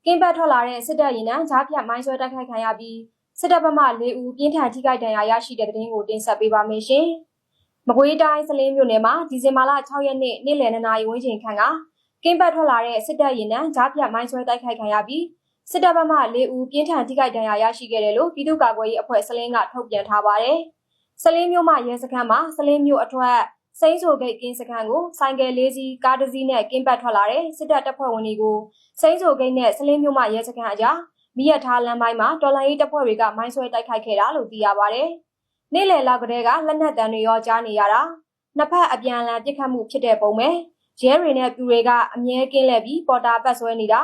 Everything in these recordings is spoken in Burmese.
ကင်းပတ်ထွက်လာတဲ့စစ်တပ်ရင်နှံကြားဖြတ်မိုင်းဆွဲတိုက်ခိုက်ခံရပြီးစစ်တပ်ဘက်မှ4ဦးပြင်းထန်ထိခိုက်ဒဏ်ရာရရှိတဲ့တဲ့တင်ကိုတင်ဆက်ပေးပါမယ်ရှင်။မကွေးတိုင်းစလင်းမြို့နယ်မှာဒီဇင်ဘာလ6ရက်နေ့နေ့လယ်2နာရီဝန်းကျင်ခန့်ကကင်းပတ်ထွက်လာတဲ့စစ်တပ်ရင်နှံကြားဖြတ်မိုင်းဆွဲတိုက်ခိုက်ခံရပြီးစစ်တပ်ဘက်မှ4ဦးပြင်းထန်ထိခိုက်ဒဏ်ရာရရှိခဲ့တယ်လို့ပြည်သူ့ကာကွယ်ရေးအဖွဲ့စလင်းကထုတ်ပြန်ထားပါတယ်။စလင်းမြို့မှာရဲစခန်းမှာစလင်းမြို့အထွတ်စိမ့်ဆိုဂိတ်ကင်းစခန်းကိုဆိုင်ကယ်၄စီးကားတစ်စီးနဲ့ကင်းပတ်ထွက်လာတဲ့စစ်တပ်တပ်ဖွဲ့ဝင်တွေကိုစိမ့်ဆိုဂိတ်နဲ့စလင်းမြို့မှာရဲစခန်းအကြားမိရထားလမ်းပိုင်းမှာတော်လှန်ရေးတပ်ဖွဲ့တွေကမိုင်းဆွဲတိုက်ခိုက်ခဲ့တာလို့သိရပါတယ်။နေ့လယ်လောက်ကတည်းကလက်နက်တံတွေရောကြားနေရတာနှစ်ဖက်အပြန်အလှန်ပစ်ခတ်မှုဖြစ်တဲ့ပုံပဲရဲတွေနဲ့ပြူတွေကအမြဲကင်းလှည့်ပြီးပေါ်တာပတ်ဆွဲနေတာ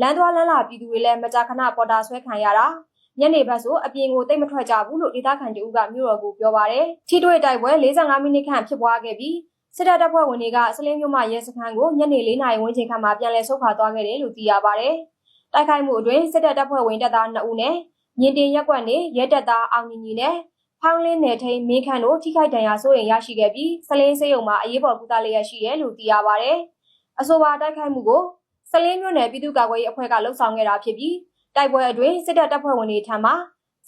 လမ်းသွားလမ်းလာပြည်သူတွေလည်းမကြာခဏပေါ်တာဆွဲခံရတာညနေဘက်ဆိုအပြင်ကိုတိတ်မထွက်ကြဘူးလို့ဒေသခံတို့ကမြို့တော်ကိုပြောပါတယ်။ထိတွေ့တိုက်ပွဲ45မိနစ်ခန့်ဖြစ်ပွားခဲ့ပြီးစစ်တပ်ဖွဲ့ဝင်တွေကစလင်းမြို့မှာရဲစခန်းကိုညနေ4နာရီဝန်းကျင်ခန့်မှာပြန်လည်ဆုတ်ခွာသွားခဲ့တယ်လို့သိရပါတယ်။တိုက်ခိုက်မှုအတွင်းစစ်တပ်ဖွဲ့ဝင်တပ်သား2ဦးနဲ့မြင်းတင်ရက်ကွက်နေရဲတပ်သားအောင်ညီညီနဲ့ဖောင်းလင်းနယ်ထိန်မင်းခန့်တို့ထိခိုက်ဒဏ်ရာဆိုရင်ရရှိခဲ့ပြီးစလင်းစေးရုံမှာအရေးပေါ်ကုသလျက်ရှိတယ်လို့သိရပါတယ်။အဆိုပါတိုက်ခိုက်မှုကိုစလင်းမြို့နယ်ပြည်သူ့ကာကွယ်ရေးအဖွဲ့ကလှုပ်ဆောင်ခဲ့တာဖြစ်ပြီးတိုက်ပွဲအတွင်းစစ်တပ်ဖွဲ့ဝင်တွေထံမှ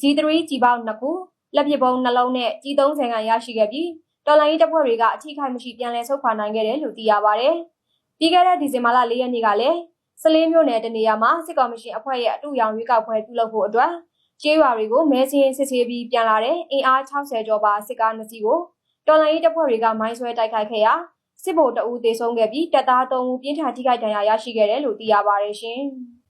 G3 ကြီးပေါင်း2ခုလက်ပစ်ဗုံး2လုံးနဲ့ကြီး30ခန်းရရှိခဲ့ပြီးတော်လိုင်းရေးတပ်ဖွဲ့တွေကအထိခိုက်မရှိပြန်လည်ဆုတ်ခွာနိုင်ခဲ့တယ်လို့သိရပါတယ်။ပြီးခဲ့တဲ့ဒီဇင်ဘာလ4ရက်နေ့ကလည်းစလင်းမြို့နယ်တနေရာမှာစစ်ကောင်စီအဖွဲ့ရဲ့အတူရောင်ရွေးကောက်ပွဲပြုလုပ်ဖို့အတွက်ကျေးရွာတွေကိုမဲစင်းစစ်ဆေးပြီးပြန်လာတဲ့အင်အား60ကျော်ပါစစ်ကား2စီးကိုတော်လိုင်းရေးတပ်ဖွဲ့တွေကမိုင်းဆွဲတိုက်ခိုက်ခဲ့ရာစစ်ဗိုလ်2ဦးသေဆုံးခဲ့ပြီးတပ်သား3ဦးပြင်းထန်ထိခိုက်ဒဏ်ရာရရှိခဲ့တယ်လို့သိရပါတယ်ရှင်။